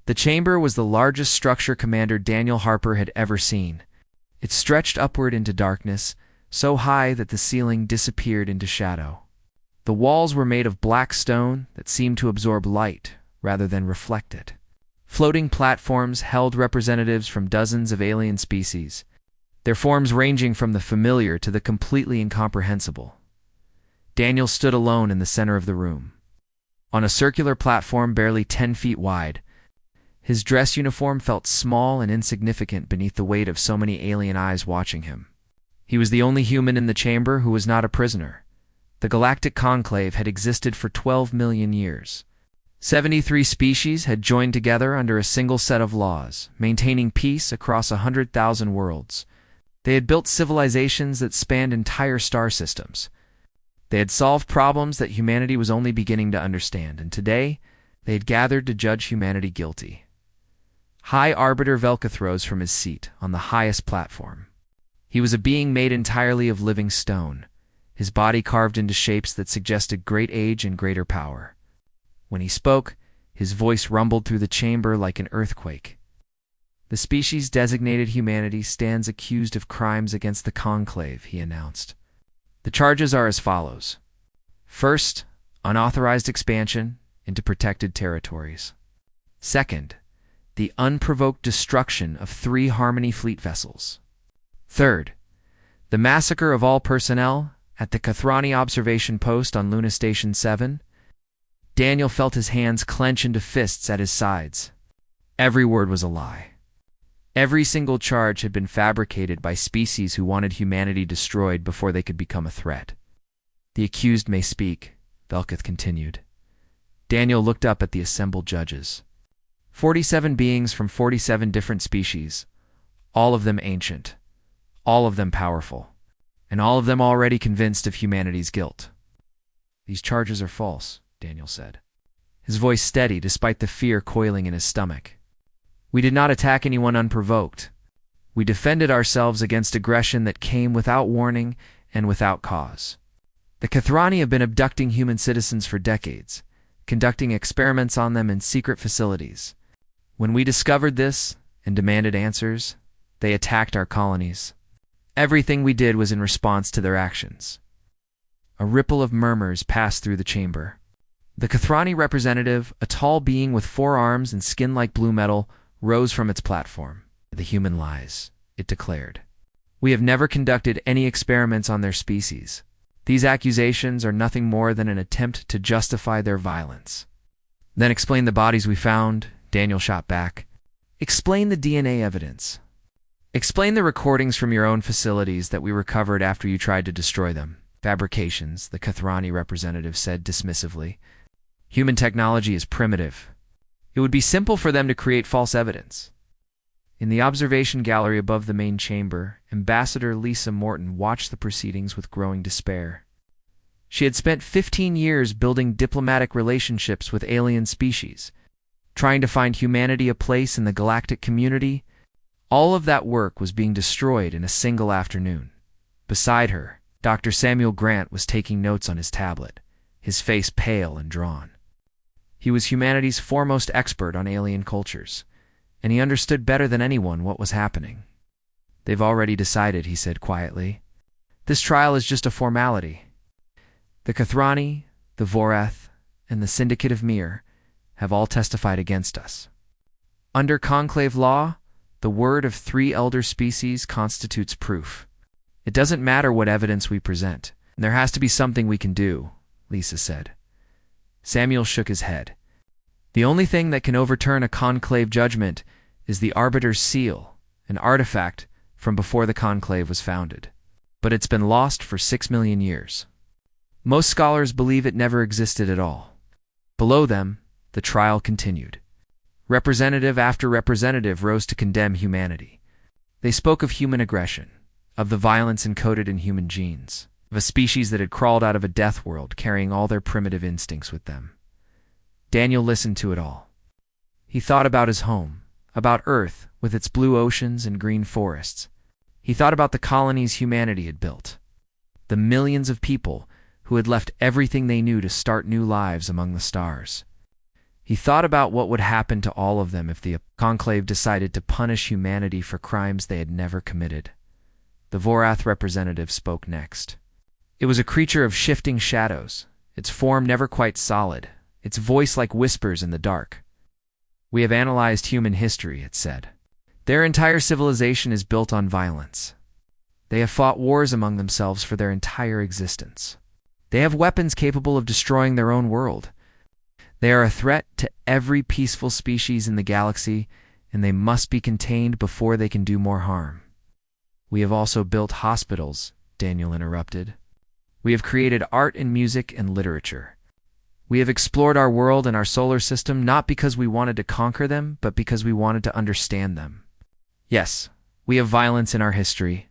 The chamber was the largest structure Commander Daniel Harper had ever seen. It stretched upward into darkness, so high that the ceiling disappeared into shadow. The walls were made of black stone that seemed to absorb light rather than reflect it. Floating platforms held representatives from dozens of alien species, their forms ranging from the familiar to the completely incomprehensible. Daniel stood alone in the center of the room. On a circular platform barely 10 feet wide, his dress uniform felt small and insignificant beneath the weight of so many alien eyes watching him. He was the only human in the chamber who was not a prisoner. The Galactic Conclave had existed for 12 million years. 73 species had joined together under a single set of laws, maintaining peace across 100,000 worlds. They had built civilizations that spanned entire star systems. They had solved problems that humanity was only beginning to understand, and today they had gathered to judge humanity guilty. High Arbiter Velkath rose from his seat on the highest platform. He was a being made entirely of living stone, his body carved into shapes that suggested great age and greater power. When he spoke, his voice rumbled through the chamber like an earthquake. The species designated humanity stands accused of crimes against the Conclave, he announced. The charges are as follows. First, unauthorized expansion into protected territories. Second, the unprovoked destruction of 3 Harmony Fleet vessels. Third, the massacre of all personnel at the Kathrani observation post on Luna Station 7. Daniel felt his hands clench into fists at his sides. Every word was a lie. Every single charge had been fabricated by species who wanted humanity destroyed before they could become a threat. The accused may speak, Velkath continued. Daniel looked up at the assembled judges. 47 beings from 47 different species, all of them ancient, all of them powerful, and all of them already convinced of humanity's guilt. These charges are false, Daniel said, his voice steady despite the fear coiling in his stomach. We did not attack anyone unprovoked. We defended ourselves against aggression that came without warning and without cause. The Kathrani have been abducting human citizens for decades, conducting experiments on them in secret facilities. When we discovered this and demanded answers, they attacked our colonies. Everything we did was in response to their actions. A ripple of murmurs passed through the chamber. The Kathrani representative, a tall being with 4 arms and skin like blue metal, rose from its platform. The human lies, it declared. We have never conducted any experiments on their species. These accusations are nothing more than an attempt to justify their violence. Then explain the bodies we found, Daniel shot back. Explain the DNA evidence. Explain the recordings from your own facilities that we recovered after you tried to destroy them. Fabrications, the Kathrani representative said dismissively. Human technology is primitive. It would be simple for them to create false evidence. In the observation gallery above the main chamber, Ambassador Lisa Morton watched the proceedings with growing despair. She had spent 15 years building diplomatic relationships with alien species, trying to find humanity a place in the galactic community. All of that work was being destroyed in a single afternoon. Beside her, Dr. Samuel Grant was taking notes on his tablet, his face pale and drawn. He was humanity's foremost expert on alien cultures, and he understood better than anyone what was happening. They've already decided, he said quietly. This trial is just a formality. The Kathrani, the Vorath, and the Syndicate of Mir have all testified against us. Under Conclave law, the word of 3 elder species constitutes proof. It doesn't matter what evidence we present. There has to be something we can do, Lisa said. Samuel shook his head. The only thing that can overturn a Conclave judgment is the Arbiter's Seal, an artifact from before the Conclave was founded. But it's been lost for 6 million years. Most scholars believe it never existed at all. Below them, the trial continued. Representative after representative rose to condemn humanity. They spoke of human aggression, of the violence encoded in human genes, of a species that had crawled out of a death world carrying all their primitive instincts with them. Daniel listened to it all. He thought about his home, about Earth with its blue oceans and green forests. He thought about the colonies humanity had built, the millions of people who had left everything they knew to start new lives among the stars. He thought about what would happen to all of them if the conclave decided to punish humanity for crimes they had never committed. The Vorath representative spoke next. It was a creature of shifting shadows, its form never quite solid, its voice like whispers in the dark. "We have analyzed human history," it said. "Their entire civilization is built on violence. They have fought wars among themselves for their entire existence. They have weapons capable of destroying their own world. They are a threat to every peaceful species in the galaxy, and they must be contained before they can do more harm." "We have also built hospitals," Daniel interrupted. "We have created art and music and literature. We have explored our world and our solar system not because we wanted to conquer them, but because we wanted to understand them. Yes, we have violence in our history,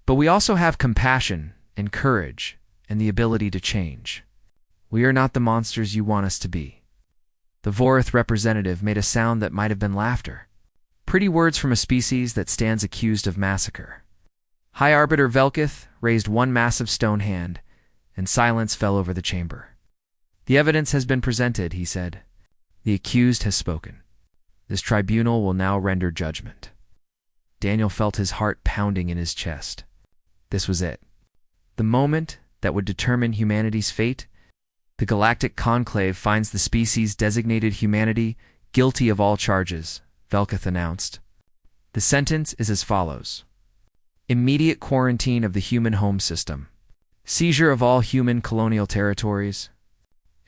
but we also have compassion and courage and the ability to change. We are not the monsters you want us to be." The Vorath representative made a sound that might have been laughter. Pretty words from a species that stands accused of massacre. High Arbiter Velkith raised one massive stone hand, and silence fell over the chamber. "The evidence has been presented," he said. "The accused has spoken. This tribunal will now render judgment." Daniel felt his heart pounding in his chest. This was it. The moment that would determine humanity's fate. The Galactic Conclave finds the species designated humanity guilty of all charges, Velkith announced. The sentence is as follows: immediate quarantine of the human home system, seizure of all human colonial territories,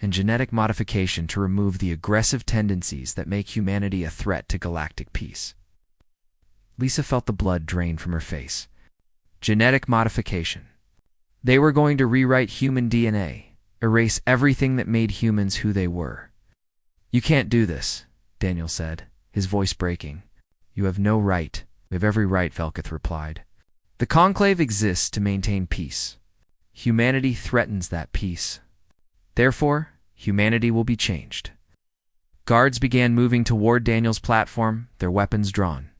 and genetic modification to remove the aggressive tendencies that make humanity a threat to galactic peace. Lisa felt the blood drain from her face. Genetic modification. They were going to rewrite human DNA, erase everything that made humans who they were. "You can't do this," Daniel said, his voice breaking. "You have no right." "We have every right," Velkith replied. "The Conclave exists to maintain peace. Humanity threatens that peace. Therefore, humanity will be changed." Guards began moving toward Daniel's platform, their weapons drawn.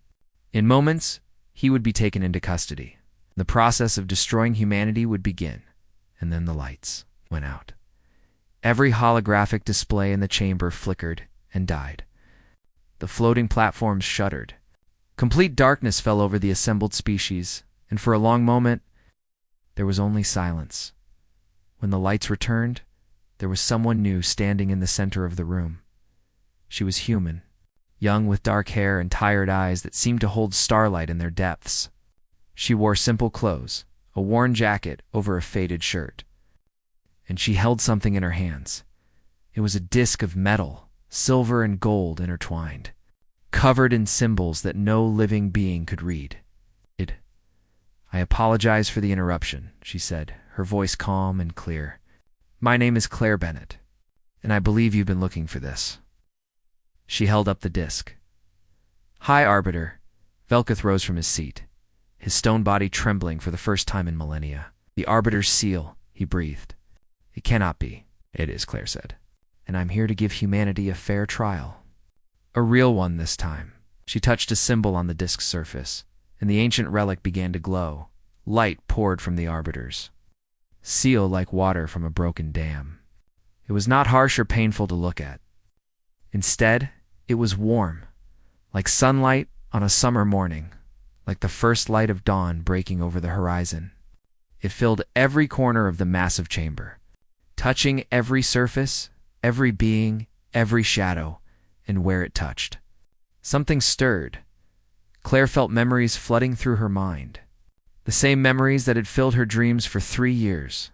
In moments, he would be taken into custody. The process of destroying humanity would begin, and then the lights went out. Every holographic display in the chamber flickered and died. The floating platforms shuddered. Complete darkness fell over the assembled species, and for a long moment, there was only silence. When the lights returned, there was someone new standing in the center of the room. She was human, young with dark hair and tired eyes that seemed to hold starlight in their depths. She wore simple clothes, a worn jacket over a faded shirt. And she held something in her hands. It was a disc of metal, silver and gold intertwined, covered in symbols that no living being could read. "I apologize for the interruption," she said, her voice calm and clear. "My name is Claire Bennett, and I believe you've been looking for this." She held up the disc. "High Arbiter." Velkith rose from his seat, his stone body trembling for the first time in millennia. "The Arbiter's seal," he breathed. "It cannot be." "It is," Claire said. "And I'm here to give humanity a fair trial. A real one this time." She touched a symbol on the disc's surface, and the ancient relic began to glow. Light poured from the Arbiter's seal like water from a broken dam. It was not harsh or painful to look at. Instead, it was warm, like sunlight on a summer morning, like the first light of dawn breaking over the horizon. It filled every corner of the massive chamber, touching every surface, every being, every shadow, and where it touched. Something stirred. Claire felt memories flooding through her mind. The same memories that had filled her dreams for 3 years,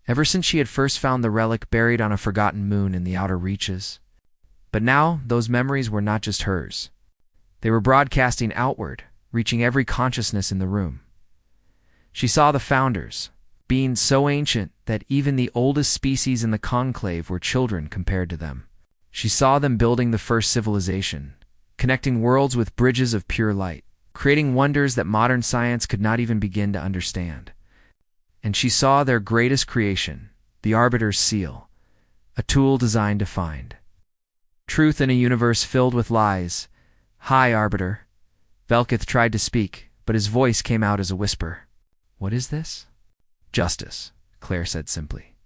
ever since she had first found the relic buried on a forgotten moon in the outer reaches. But now, those memories were not just hers. They were broadcasting outward, reaching every consciousness in the room. She saw the founders, beings so ancient that even the oldest species in the conclave were children compared to them. She saw them building the first civilization, connecting worlds with bridges of pure light, creating wonders that modern science could not even begin to understand. And she saw their greatest creation, the Arbiter's seal, a tool designed to find truth in a universe filled with lies. "Hi, Arbiter." Velkith tried to speak, but his voice came out as a whisper. "What is this?" "Justice," Claire said simply.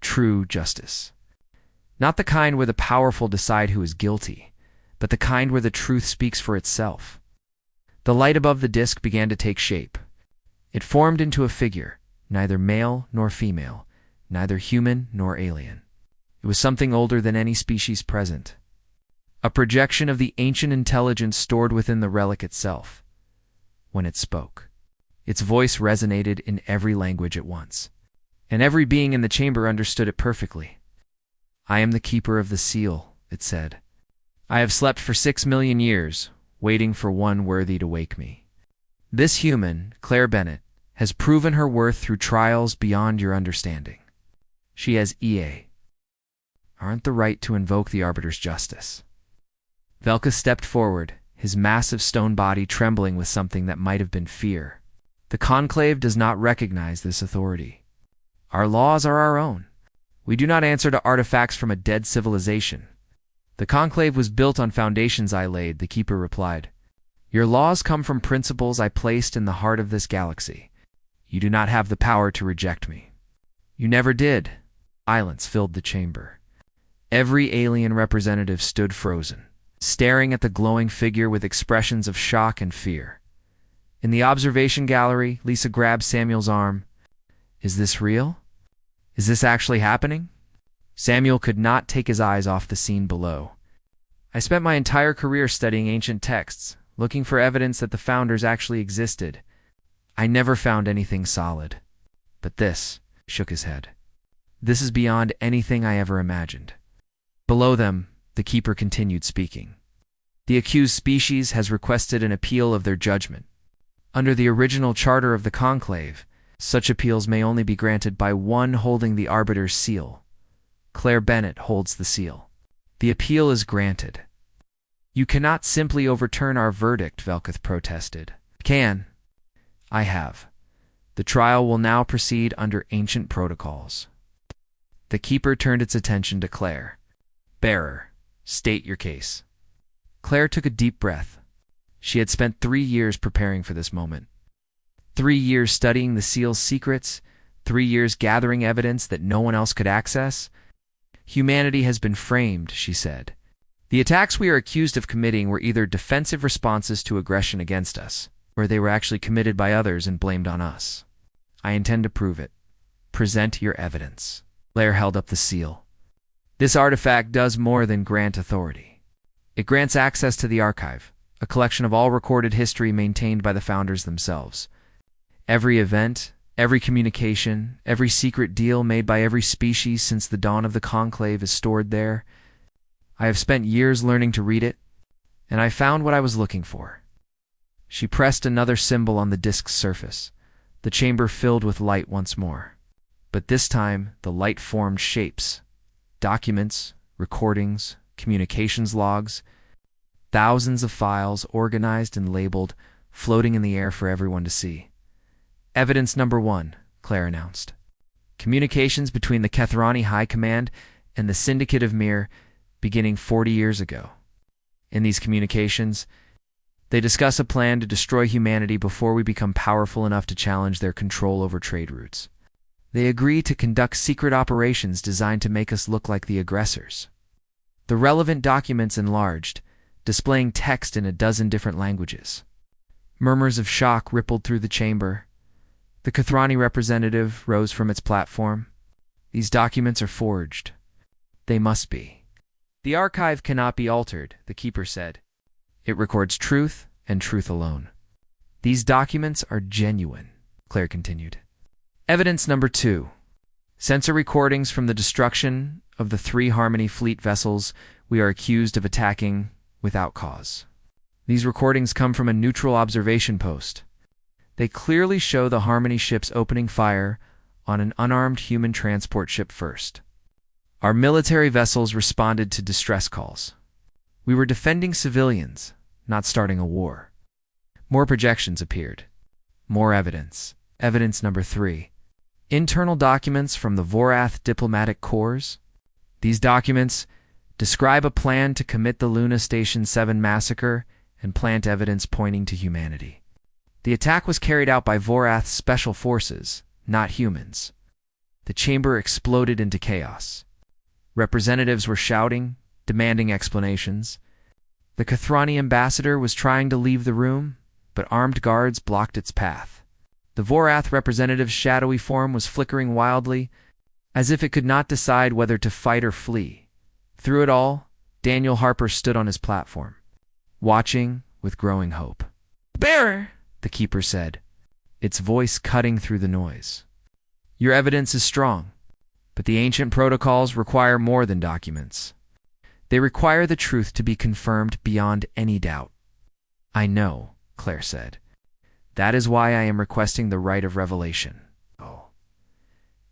"True justice." Not the kind where the powerful decide who is guilty, but the kind where the truth speaks for itself. The light above the disk began to take shape. It formed into a figure, neither male nor female, neither human nor alien. It was something older than any species present. A projection of the ancient intelligence stored within the relic itself. When it spoke, its voice resonated in every language at once, and every being in the chamber understood it perfectly. "I am the keeper of the seal," it said. "I have slept for 6 million years, waiting for one worthy to wake me. This human, Claire Bennett, has proven her worth through trials beyond your understanding. She has earned the right to invoke the Arbiter's justice." Velka stepped forward, his massive stone body trembling with something that might have been fear. The Conclave does not recognize this authority. Our laws are our own. We do not answer to artifacts from a dead civilization. The Conclave was built on foundations I laid, the Keeper replied. Your laws come from principles I placed in the heart of this galaxy. You do not have the power to reject me. You never did. Silence filled the chamber. Every alien representative stood frozen, staring at the glowing figure with expressions of shock and fear. In the observation gallery, Lisa grabbed Samuel's arm. Is this real? Is this actually happening? Samuel could not take his eyes off the scene below. I spent my entire career studying ancient texts, looking for evidence that the founders actually existed. I never found anything solid. But this, shook his head. This is beyond anything I ever imagined. Below them, the Keeper continued speaking. The accused species has requested an appeal of their judgment. Under the original charter of the Conclave, such appeals may only be granted by one holding the Arbiter's seal. Claire Bennett holds the seal. The appeal is granted. You cannot simply overturn our verdict, Velkath protested. Can. I have. The trial will now proceed under ancient protocols. The Keeper turned its attention to Claire. Bearer, state your case. Claire took a deep breath. She had spent 3 years preparing for this moment. 3 years studying the seal's secrets, 3 years gathering evidence that no one else could access. Humanity has been framed, she said. The attacks we are accused of committing were either defensive responses to aggression against us, or they were actually committed by others and blamed on us. I intend to prove it. Present your evidence. Claire held up the seal. This artifact does more than grant authority. It grants access to the archive, a collection of all recorded history maintained by the founders themselves. Every event, every communication, every secret deal made by every species since the dawn of the Conclave is stored there. I have spent years learning to read it, and I found what I was looking for. She pressed another symbol on the disk's surface. The chamber filled with light once more. But this time, the light formed shapes. Documents, recordings, communications logs, thousands of files organized and labeled, floating in the air for everyone to see. Evidence number 1, Claire announced. Communications between the Kethrani High Command and the Syndicate of Mir beginning 40 years ago. In these communications, they discuss a plan to destroy humanity before we become powerful enough to challenge their control over trade routes. They agree to conduct secret operations designed to make us look like the aggressors. The relevant documents enlarged, displaying text in a dozen different languages. Murmurs of shock rippled through the chamber. The Kethrani representative rose from its platform. These documents are forged. They must be. The archive cannot be altered, the Keeper said. It records truth and truth alone. These documents are genuine, Claire continued. Evidence number 2. Sensor recordings from the destruction of the 3 Harmony fleet vessels we are accused of attacking without cause. These recordings come from a neutral observation post. They clearly show the Harmony ships opening fire on an unarmed human transport ship first. Our military vessels responded to distress calls. We were defending civilians, not starting a war. More projections appeared. More evidence. Evidence number 3. Internal documents from the Vorath diplomatic corps. These documents describe a plan to commit the Luna Station 7 massacre and plant evidence pointing to humanity. The attack was carried out by Vorath's special forces, not humans. The chamber exploded into chaos. Representatives were shouting, demanding explanations. The Kathrani ambassador was trying to leave the room, but armed guards blocked its path. The Vorath representative's shadowy form was flickering wildly, as if it could not decide whether to fight or flee. Through it all, Daniel Harper stood on his platform, watching with growing hope. "Bearer," the keeper said, its voice cutting through the noise. "Your evidence is strong, but the ancient protocols require more than documents. They require the truth to be confirmed beyond any doubt." "I know," Claire said. "That is why I am requesting the right of revelation." Oh.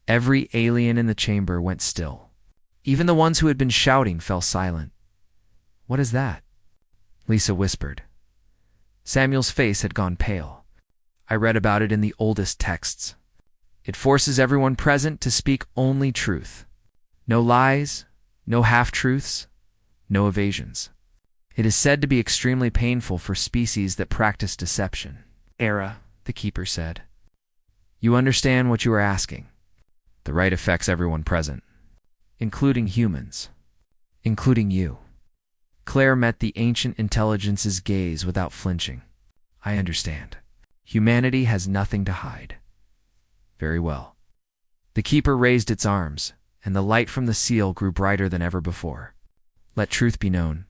Every alien in the chamber went still. Even the ones who had been shouting fell silent. "What is that?" Lisa whispered. Samuel's face had gone pale. "I read about it in the oldest texts. It forces everyone present to speak only truth. No lies, no half-truths, no evasions. It is said to be extremely painful for species that practice deception." "Era," the keeper said. "You understand what you are asking. The right affects everyone present, including humans, including you." Claire met the ancient intelligence's gaze without flinching. "I understand. Humanity has nothing to hide." "Very well." The keeper raised its arms, and the light from the seal grew brighter than ever before. "Let truth be known."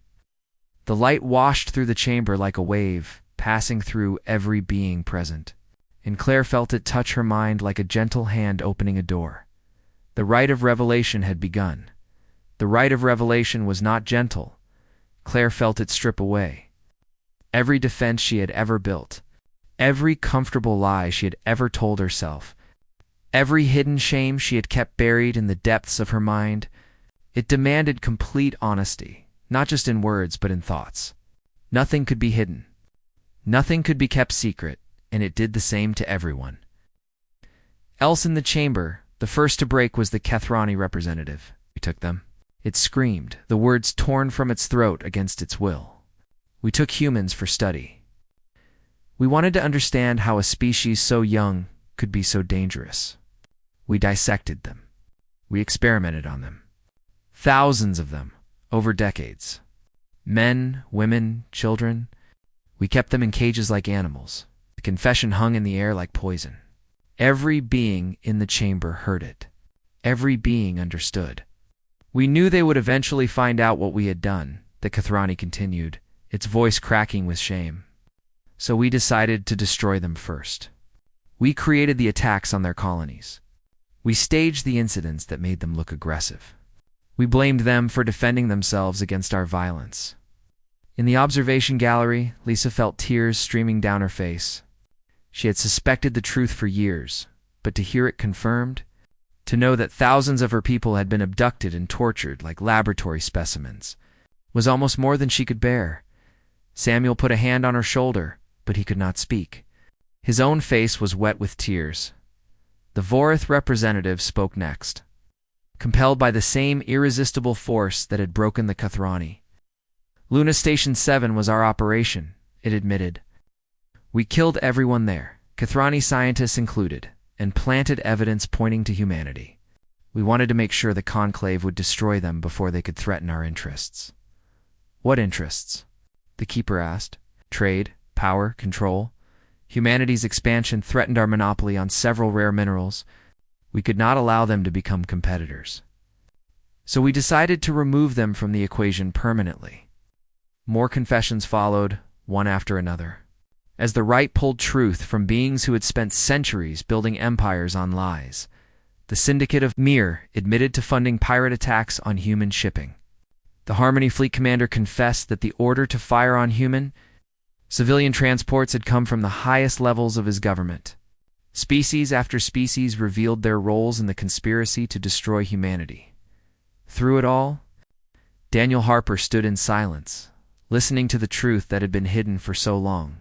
The light washed through the chamber like a wave, passing through every being present, and Claire felt it touch her mind like a gentle hand opening a door. The rite of revelation had begun. The rite of revelation was not gentle. Claire felt it strip away every defense she had ever built, every comfortable lie she had ever told herself, every hidden shame she had kept buried in the depths of her mind. It demanded complete honesty, not just in words but in thoughts. Nothing could be hidden. Nothing could be kept secret, and it did the same to everyone else in the chamber. The first to break was the Kathrani representative. "We took them." It screamed, the words torn from its throat against its will. "We took humans for study. We wanted to understand how a species so young could be so dangerous. We dissected them. We experimented on them. Thousands of them, over decades. Men, women, children. We kept them in cages like animals. The confession hung in the air like poison. Every being in the chamber heard it. Every being understood. We knew they would eventually find out what we had done," the Kathrani continued, its voice cracking with shame. "So we decided to destroy them first. We created the attacks on their colonies. We staged the incidents that made them look aggressive. We blamed them for defending themselves against our violence." In the observation gallery, Lisa felt tears streaming down her face. She had suspected the truth for years, but to hear it confirmed, to know that thousands of her people had been abducted and tortured like laboratory specimens, was almost more than she could bear. Samuel put a hand on her shoulder, but he could not speak. His own face was wet with tears. The Vorath representative spoke next, compelled by the same irresistible force that had broken the Kathrani. "Luna Station 7 was our operation," it admitted. "We killed everyone there, Kathrani scientists included, and planted evidence pointing to humanity. We wanted to make sure the Conclave would destroy them before they could threaten our interests." "What interests?" the keeper asked. "Trade, power, control. Humanity's expansion threatened our monopoly on several rare minerals. We could not allow them to become competitors. So we decided to remove them from the equation permanently." More confessions followed, one after another, as the right pulled truth from beings who had spent centuries building empires on lies. The Syndicate of Mir admitted to funding pirate attacks on human shipping. The Harmony Fleet commander confessed that the order to fire on human civilian transports had come from the highest levels of his government. Species after species revealed their roles in the conspiracy to destroy humanity. Through it all, Daniel Harper stood in silence, listening to the truth that had been hidden for so long.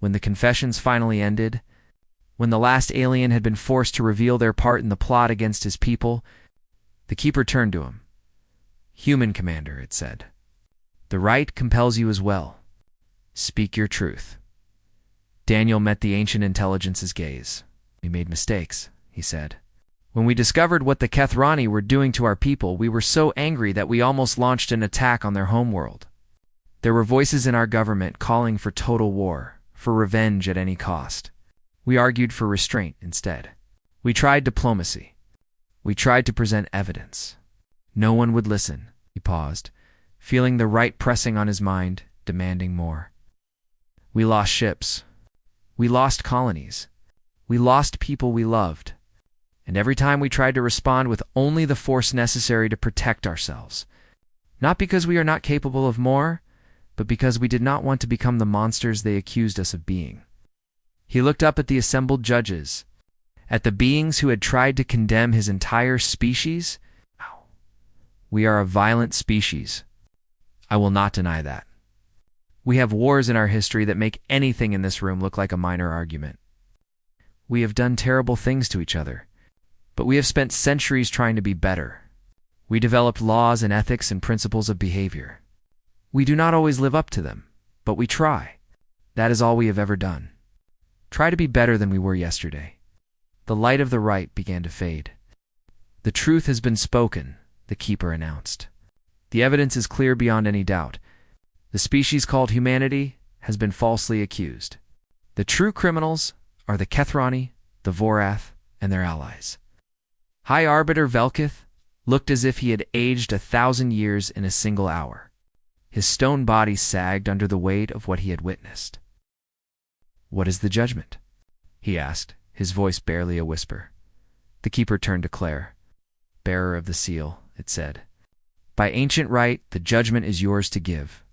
When the confessions finally ended, when the last alien had been forced to reveal their part in the plot against his people, the keeper turned to him. "Human commander," it said, "the right compels you as well. Speak your truth." Daniel met the ancient intelligence's gaze. "We made mistakes," he said. When we discovered what the Kethrani were doing to our people, we were so angry that we almost launched an attack on their homeworld. There were voices in our government calling for total war, for revenge at any cost. We argued for restraint instead. We tried diplomacy. We tried to present evidence. No one would listen. He paused, feeling the right pressing on his mind, demanding more. We lost ships. We lost colonies. We lost people we loved. And every time we tried to respond with only the force necessary to protect ourselves. Not because we are not capable of more, but because we did not want to become the monsters they accused us of being. He looked up at the assembled judges, at the beings who had tried to condemn his entire species. We are a violent species. I will not deny that. We have wars in our history that make anything in this room look like a minor argument. We have done terrible things to each other, but we have spent centuries trying to be better. We developed laws and ethics and principles of behavior. We do not always live up to them, but we try. That is all we have ever done. Try to be better than we were yesterday. The light of the right began to fade. The truth has been spoken, the keeper announced. The evidence is clear beyond any doubt. The species called humanity has been falsely accused. The true criminals are the Kethrani, the Vorath, and their allies. High Arbiter Velkith looked as if he had aged 1,000 years in a single hour. His stone body sagged under the weight of what he had witnessed. "What is the judgment?" he asked, his voice barely a whisper. The keeper turned to Claire. "Bearer of the seal," it said. "By ancient right, the judgment is yours to give."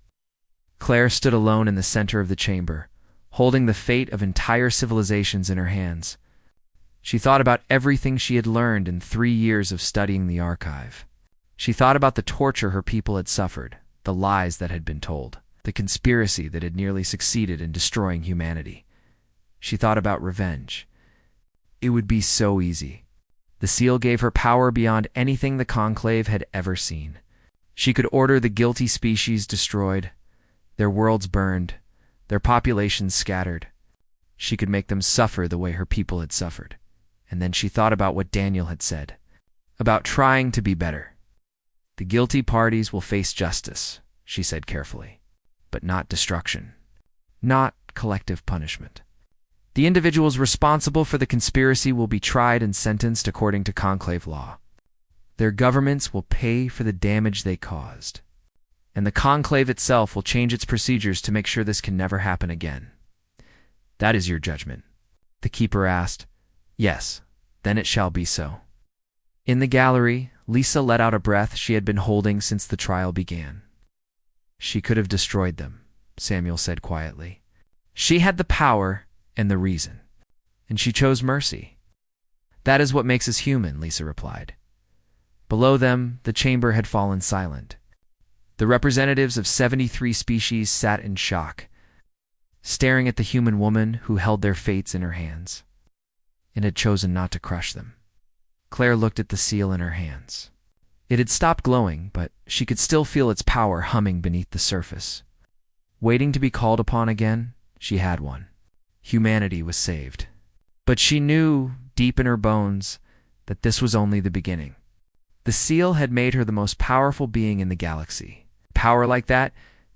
Claire stood alone in the center of the chamber, holding the fate of entire civilizations in her hands. She thought about everything she had learned in 3 years of studying the archive. She thought about the torture her people had suffered, the lies that had been told, the conspiracy that had nearly succeeded in destroying humanity. She thought about revenge. It would be so easy. The seal gave her power beyond anything the Conclave had ever seen. She could order the guilty species destroyed, their worlds burned, their populations scattered. She could make them suffer the way her people had suffered. And then she thought about what Daniel had said, about trying to be better. "The guilty parties will face justice," she said carefully, "but not destruction, not collective punishment. The individuals responsible for the conspiracy will be tried and sentenced according to Conclave law. Their governments will pay for the damage they caused. And the Conclave itself will change its procedures to make sure this can never happen again." "That is your judgment?" the keeper asked. "Yes, then it shall be so." In the gallery, Lisa let out a breath she had been holding since the trial began. "She could have destroyed them," Samuel said quietly. "She had the power and the reason, and she chose mercy." "That is what makes us human," Lisa replied. Below them, the chamber had fallen silent. The representatives of 73 species sat in shock, staring at the human woman who held their fates in her hands, and had chosen not to crush them. Claire looked at the seal in her hands. It had stopped glowing, but she could still feel its power humming beneath the surface. Waiting to be called upon again, she had one. Humanity was saved. But she knew, deep in her bones, that this was only the beginning. The seal had made her the most powerful being in the galaxy. Power like that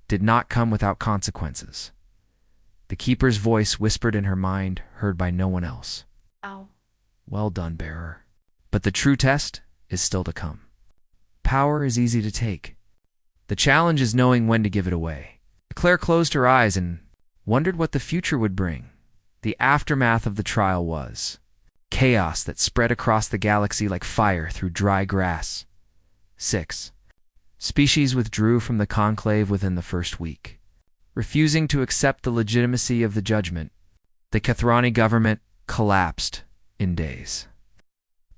did not come without consequences. The keeper's voice whispered in her mind, heard by no one else. "Ow." "Well done, bearer. But the true test is still to come. Power is easy to take. The challenge is knowing when to give it away." Claire closed her eyes and wondered what the future would bring. The aftermath of the trial was chaos that spread across the galaxy like fire through dry grass. 6. Species withdrew from the Conclave within the first week, refusing to accept the legitimacy of the judgment. The Kethrani government collapsed in days.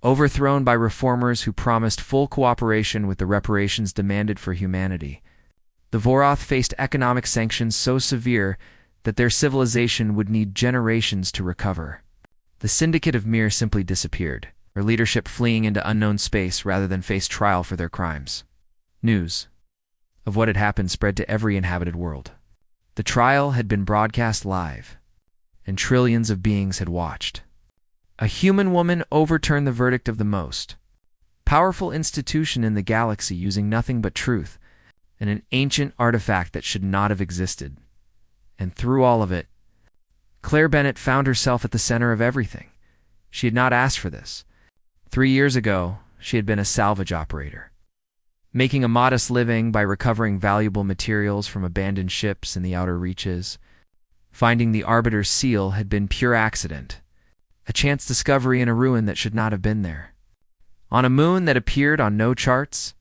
Overthrown by reformers who promised full cooperation with the reparations demanded for humanity, the Vorath faced economic sanctions so severe that their civilization would need generations to recover. The Syndicate of Mir simply disappeared, their leadership fleeing into unknown space rather than face trial for their crimes. News of what had happened spread to every inhabited world. The trial had been broadcast live, and trillions of beings had watched. A human woman overturned the verdict of the most powerful institution in the galaxy using nothing but truth and an ancient artifact that should not have existed. And through all of it, Claire Bennett found herself at the center of everything. She had not asked for this. 3 years ago, she had been a salvage operator, making a modest living by recovering valuable materials from abandoned ships in the outer reaches. Finding the Arbiter's seal had been pure accident, a chance discovery in a ruin that should not have been there. On a moon that appeared on no charts,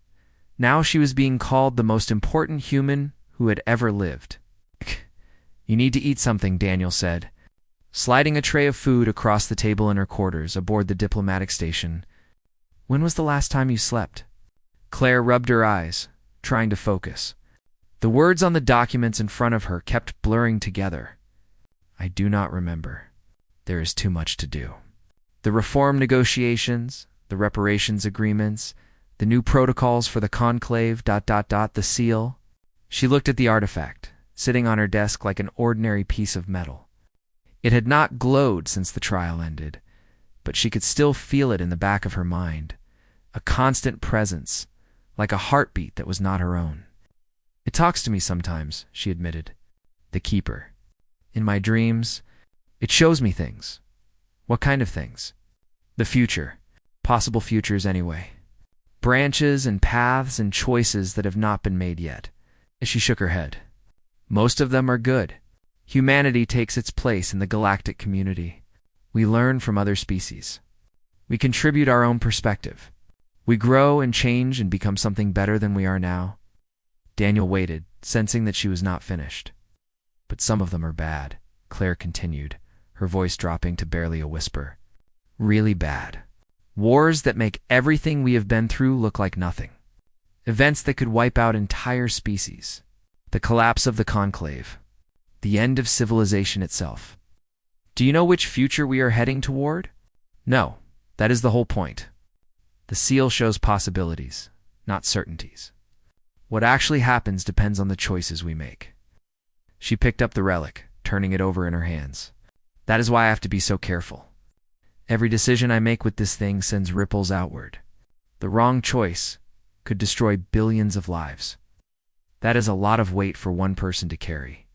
now she was being called the most important human who had ever lived. "You need to eat something," Daniel said, sliding a tray of food across the table in her quarters aboard the diplomatic station. "When was the last time you slept?" Claire rubbed her eyes, trying to focus. The words on the documents in front of her kept blurring together. "I do not remember. There is too much to do. The reform negotiations, the reparations agreements, the new protocols for the conclave, the seal." She looked at the artifact, sitting on her desk like an ordinary piece of metal. It had not glowed since the trial ended, but she could still feel it in the back of her mind, a constant presence, like a heartbeat that was not her own. "It talks to me sometimes," she admitted. "The Keeper. In my dreams, it shows me things." "What kind of things?" "The future. Possible futures, anyway. Branches and paths and choices that have not been made yet." She shook her head. "Most of them are good. Humanity takes its place in the galactic community. We learn from other species. We contribute our own perspective. We grow and change and become something better than we are now." Daniel waited, sensing that she was not finished. "But some of them are bad," Claire continued, her voice dropping to barely a whisper. "Really bad. Wars that make everything we have been through look like nothing. Events that could wipe out entire species. The collapse of the conclave. The end of civilization itself. Do you know which future we are heading toward? No, that is the whole point. The seal shows possibilities, not certainties. What actually happens depends on the choices we make." She picked up the relic, turning it over in her hands. "That is why I have to be so careful. Every decision I make with this thing sends ripples outward. The wrong choice could destroy billions of lives. That is a lot of weight for one person to carry."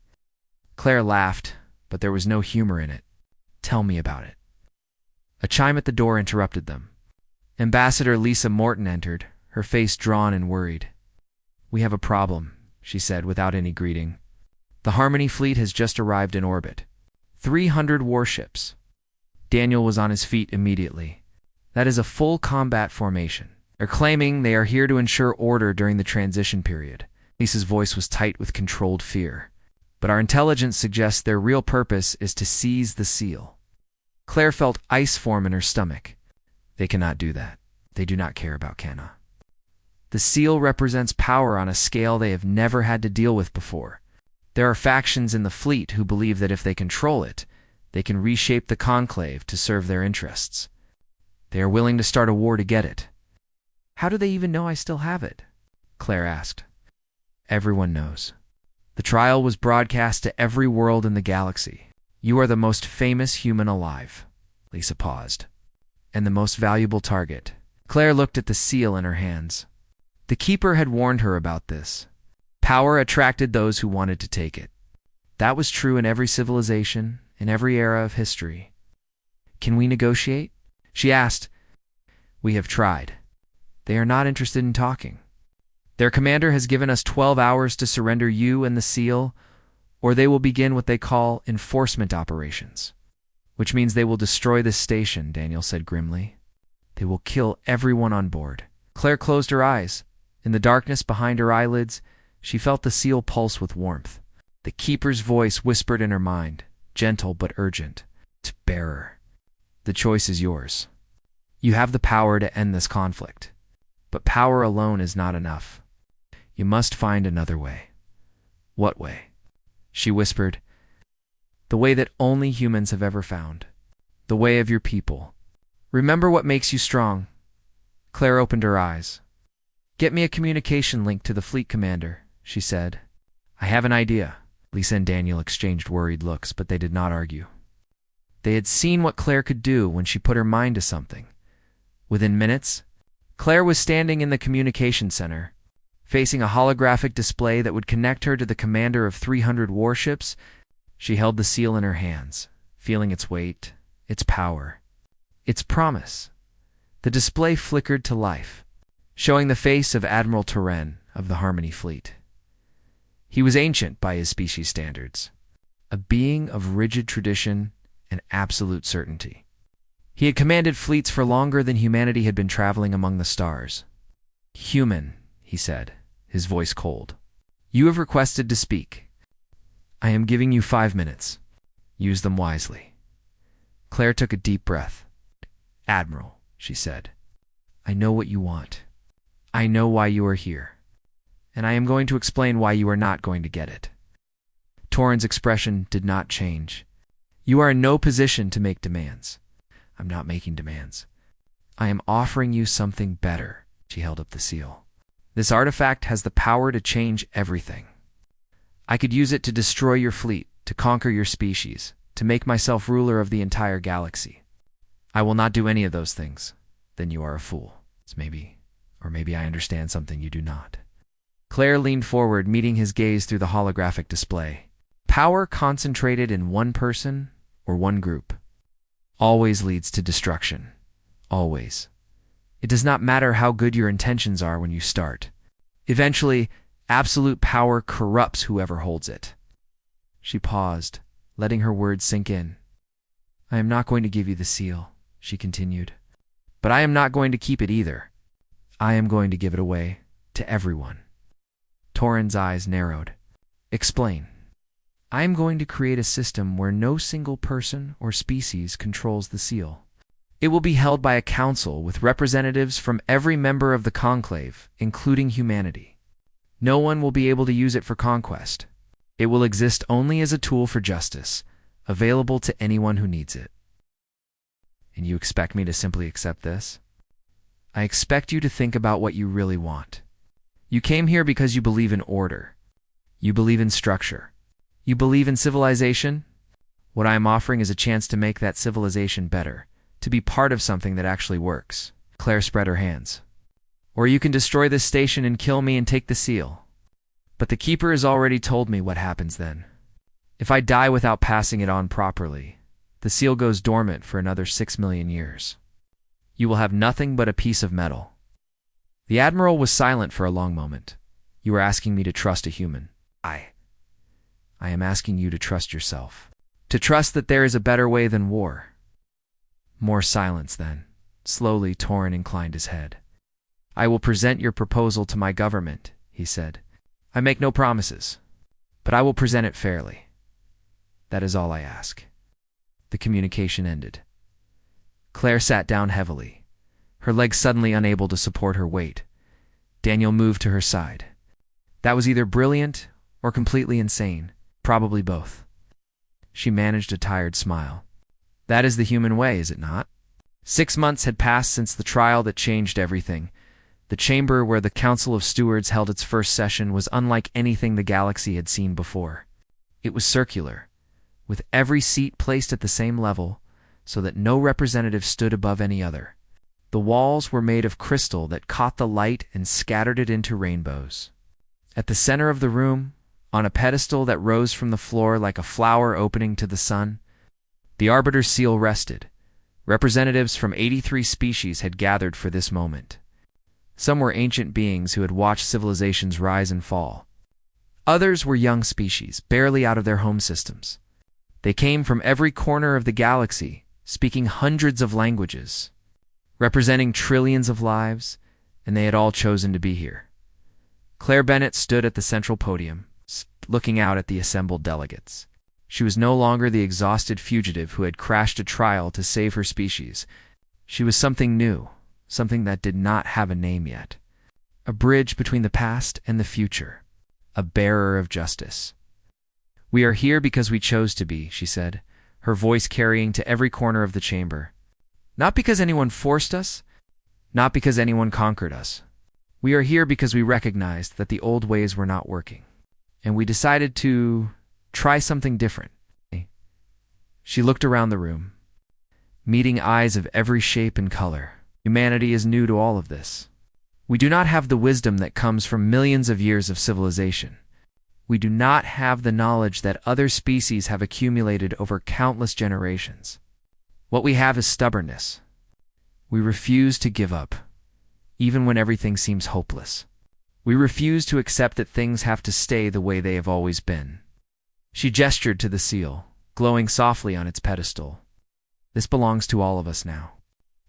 Claire laughed, but there was no humor in it. "Tell me about it." A chime at the door interrupted them. Ambassador Lisa Morton entered, her face drawn and worried. "We have a problem," she said without any greeting. "The Harmony fleet has just arrived in orbit. 300 warships." Daniel was on his feet immediately. "That is a full combat formation. They're claiming they are here to ensure order during the transition period." Lisa's voice was tight with controlled fear. "But our intelligence suggests their real purpose is to seize the seal." Claire felt ice form in her stomach. "They cannot do that. They do not care about Canna. The seal represents power on a scale they have never had to deal with before. There are factions in the fleet who believe that if they control it, they can reshape the conclave to serve their interests. They are willing to start a war to get it." "How do they even know I still have it?" Claire asked. "Everyone knows. The trial was broadcast to every world in the galaxy. You are the most famous human alive." Lisa paused. "And the most valuable target." Claire looked at the seal in her hands. The Keeper had warned her about this. Power attracted those who wanted to take it. That was true in every civilization, in every era of history. "Can we negotiate?" she asked. "We have tried. They are not interested in talking. Their commander has given us 12 hours to surrender you and the seal, or they will begin what they call enforcement operations." "Which means they will destroy this station," Daniel said grimly. "They will kill everyone on board." Claire closed her eyes. In the darkness behind her eyelids, she felt the seal pulse with warmth. The Keeper's voice whispered in her mind, gentle but urgent. "To bearer. The choice is yours. You have the power to end this conflict. But power alone is not enough. You must find another way." "What way?" she whispered. "The way that only humans have ever found. The way of your people. Remember what makes you strong." Claire opened her eyes. "Get me a communication link to the fleet commander," she said. "I have an idea." Lisa and Daniel exchanged worried looks, but they did not argue. They had seen what Claire could do when she put her mind to something. Within minutes, Claire was standing in the communication center, facing a holographic display that would connect her to the commander of 300 warships. She held the seal in her hands, feeling its weight, its power, its promise. The display flickered to life, showing the face of Admiral Turenne of the Harmony Fleet. He was ancient by his species standards, a being of rigid tradition and absolute certainty. He had commanded fleets for longer than humanity had been traveling among the stars. "Human," he said, his voice cold. "You have requested to speak. I am giving you 5 minutes. Use them wisely." Claire took a deep breath. "Admiral," she said, "I know what you want. I know why you are here. And I am going to explain why you are not going to get it." Torrens' expression did not change. "You are in no position to make demands." "I'm not making demands. I am offering you something better." She held up the seal. "This artifact has the power to change everything. I could use it to destroy your fleet, to conquer your species, to make myself ruler of the entire galaxy. I will not do any of those things. Then you are a fool. Maybe I understand something you do not." Claire leaned forward, meeting his gaze through the holographic display. Power concentrated in one person or one group always leads to destruction. Always. It does not matter how good your intentions are when you start. Eventually, absolute power corrupts whoever holds it. She paused, letting her words sink in. "I am not going to give you the seal," she continued. "But I am not going to keep it either. I am going to give it away to everyone." Torrens' eyes narrowed. "Explain." "I am going to create a system where no single person or species controls the seal. It will be held by a council with representatives from every member of the conclave, including humanity. No one will be able to use it for conquest. It will exist only as a tool for justice, available to anyone who needs it." "And you expect me to simply accept this?" "I expect you to think about what you really want. You came here because you believe in order. You believe in structure. You believe in civilization. What I am offering is a chance to make that civilization better, to be part of something that actually works." Claire spread her hands. "Or you can destroy this station and kill me and take the seal. But the Keeper has already told me what happens then. If I die without passing it on properly, the seal goes dormant for another 6 million years. You will have nothing but a piece of metal." The Admiral was silent for a long moment. "You are asking me to trust a human." I am asking you to trust yourself. To trust that there is a better way than war." More silence then. Slowly, Torren inclined his head. "I will present your proposal to my government," he said. "I make no promises, but I will present it fairly. That is all I ask." The communication ended. Claire sat down heavily, her legs suddenly unable to support her weight. Daniel moved to her side. "That was either brilliant or completely insane, probably both." She managed a tired smile. "That is the human way, is it not?" 6 months had passed since the trial that changed everything. The chamber where the Council of Stewards held its first session was unlike anything the galaxy had seen before. It was circular, with every seat placed at the same level, so that no representative stood above any other. The walls were made of crystal that caught the light and scattered it into rainbows. At the center of the room, on a pedestal that rose from the floor like a flower opening to the sun, the Arbiter's seal rested. Representatives from 83 species had gathered for this moment. Some were ancient beings who had watched civilizations rise and fall. Others were young species, barely out of their home systems. They came from every corner of the galaxy, speaking hundreds of languages, representing trillions of lives, and they had all chosen to be here. Claire Bennett stood at the central podium, looking out at the assembled delegates. She was no longer the exhausted fugitive who had crashed a trial to save her species. She was something new, something that did not have a name yet. A bridge between the past and the future, a bearer of justice. "We are here because we chose to be," she said, her voice carrying to every corner of the chamber. "Not because anyone forced us, not because anyone conquered us. We are here because we recognized that the old ways were not working, and we decided to try something different." She looked around the room, meeting eyes of every shape and color. Humanity is new to all of this. We do not have the wisdom that comes from millions of years of civilization. We do not have the knowledge that other species have accumulated over countless generations. What we have is stubbornness. We refuse to give up, even when everything seems hopeless. We refuse to accept that things have to stay the way they have always been. She gestured to the seal, glowing softly on its pedestal. This belongs to all of us now.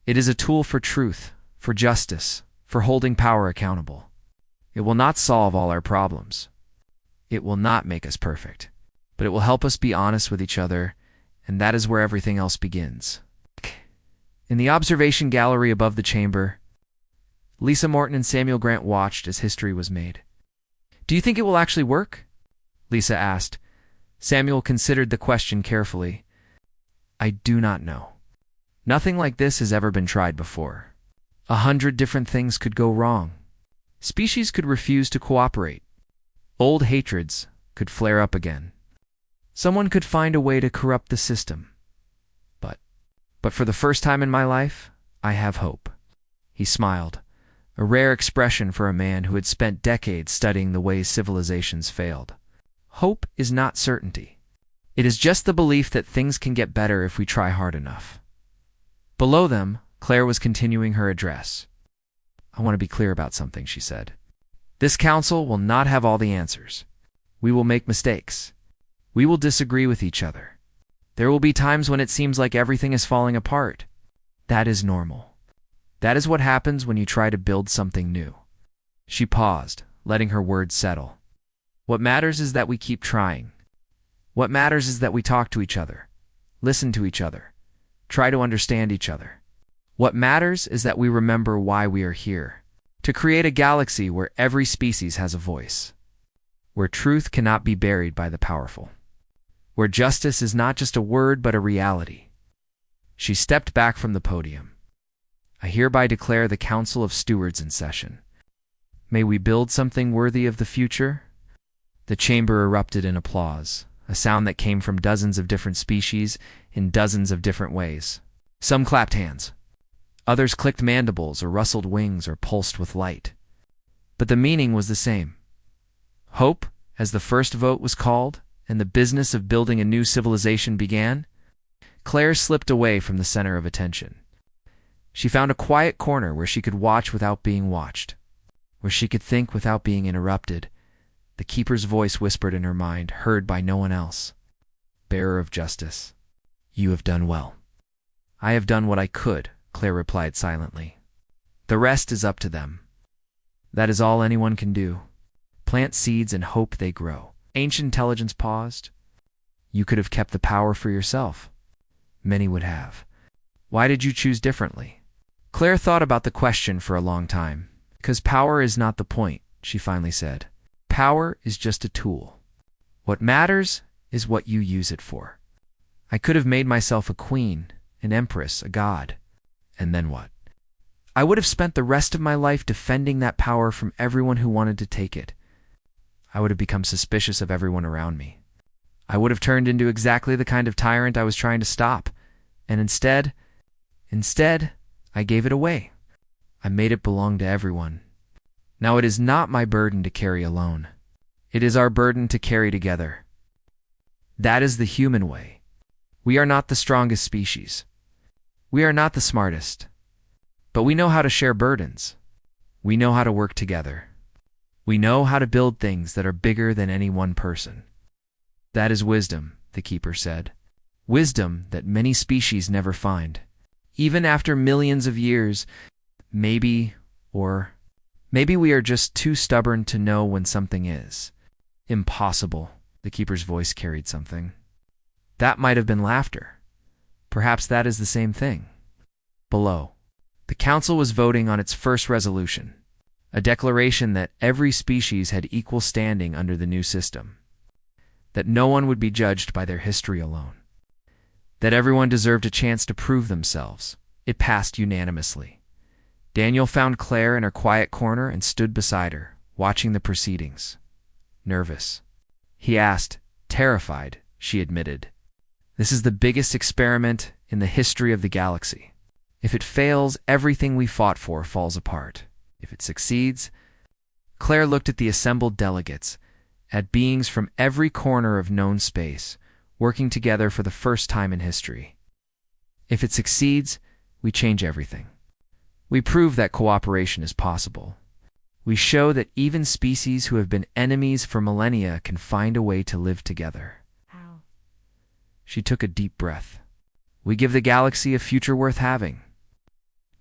It is a tool for truth, for justice, for holding power accountable. It will not solve all our problems. It will not make us perfect, but it will help us be honest with each other, and that is where everything else begins. In the observation gallery above the chamber, Lisa Morton and Samuel Grant watched as history was made. "Do you think it will actually work?" Lisa asked. Samuel considered the question carefully. "I do not know. Nothing like this has ever been tried before. 100 different things could go wrong. Species could refuse to cooperate. Old hatreds could flare up again. Someone could find a way to corrupt the system. But for the first time in my life, I have hope." He smiled, a rare expression for a man who had spent decades studying the ways civilizations failed. Hope is not certainty. It is just the belief that things can get better if we try hard enough. Below them, Claire was continuing her address. "I want to be clear about something," she said. "This council will not have all the answers. We will make mistakes. We will disagree with each other. There will be times when it seems like everything is falling apart. That is normal. That is what happens when you try to build something new." She paused, letting her words settle. "What matters is that we keep trying. What matters is that we talk to each other, listen to each other, try to understand each other. What matters is that we remember why we are here, to create a galaxy where every species has a voice, where truth cannot be buried by the powerful, where justice is not just a word but a reality." She stepped back from the podium. "I hereby declare the Council of Stewards in session. May we build something worthy of the future?" The chamber erupted in applause, a sound that came from dozens of different species in dozens of different ways. Some clapped hands. Others clicked mandibles or rustled wings or pulsed with light. But the meaning was the same. Hope, as the first vote was called, and the business of building a new civilization began. Claire slipped away from the center of attention. She found a quiet corner where she could watch without being watched, where she could think without being interrupted. The keeper's voice whispered in her mind, heard by no one else. "Bearer of justice, you have done well." "I have done what I could," Claire replied silently. "The rest is up to them. That is all anyone can do. Plant seeds and hope they grow." Ancient intelligence paused. "You could have kept the power for yourself." "Many would have. Why did you choose differently?" Claire thought about the question for a long time. "Because power is not the point," she finally said. "Power is just a tool. What matters is what you use it for. I could have made myself a queen, an empress, a god. And then what? I would have spent the rest of my life defending that power from everyone who wanted to take it. I would have become suspicious of everyone around me. I would have turned into exactly the kind of tyrant I was trying to stop. And instead, I gave it away. I made it belong to everyone. Now it is not my burden to carry alone. It is our burden to carry together. That is the human way. We are not the strongest species. We are not the smartest. But we know how to share burdens. We know how to work together. We know how to build things that are bigger than any one person. That is wisdom," the keeper said. "Wisdom that many species never find. Even after millions of years, maybe we are just too stubborn to know when something is impossible." The keeper's voice carried something. That might have been laughter. Perhaps that is the same thing. Below, the council was voting on its first resolution, a declaration that every species had equal standing under the new system, that no one would be judged by their history alone, that everyone deserved a chance to prove themselves. It passed unanimously. Daniel found Claire in her quiet corner and stood beside her, watching the proceedings. Nervous. He asked, terrified, she admitted. "This is the biggest experiment in the history of the galaxy. If it fails, everything we fought for falls apart. If it succeeds, Claire looked at the assembled delegates, at beings from every corner of known space, working together for the first time in history. If it succeeds, we change everything. We prove that cooperation is possible. We show that even species who have been enemies for millennia can find a way to live together. How? She took a deep breath. We give the galaxy a future worth having.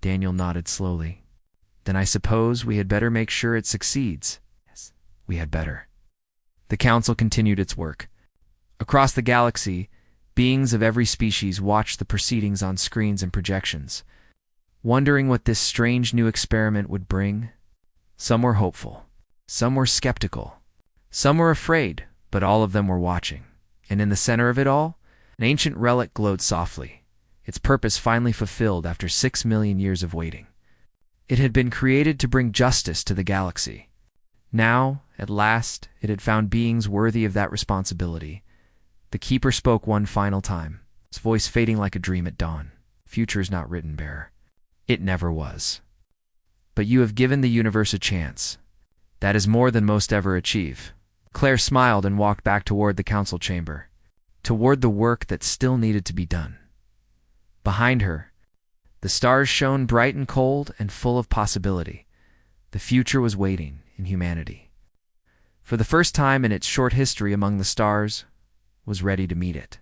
Daniel nodded slowly. Then I suppose we had better make sure it succeeds. Yes. We had better. The council continued its work. Across the galaxy, beings of every species watched the proceedings on screens and projections, wondering what this strange new experiment would bring. Some were hopeful, some were skeptical, some were afraid, but all of them were watching. And in the center of it all, an ancient relic glowed softly, its purpose finally fulfilled after 6 million years of waiting. It had been created to bring justice to the galaxy. Now, at last, it had found beings worthy of that responsibility. The Keeper spoke one final time, his voice fading like a dream at dawn. Future is not written, bearer. It never was. But you have given the universe a chance. That is more than most ever achieve. Claire smiled and walked back toward the council chamber, toward the work that still needed to be done. Behind her, the stars shone bright and cold and full of possibility. The future was waiting in humanity. For the first time in its short history among the stars, was ready to meet it.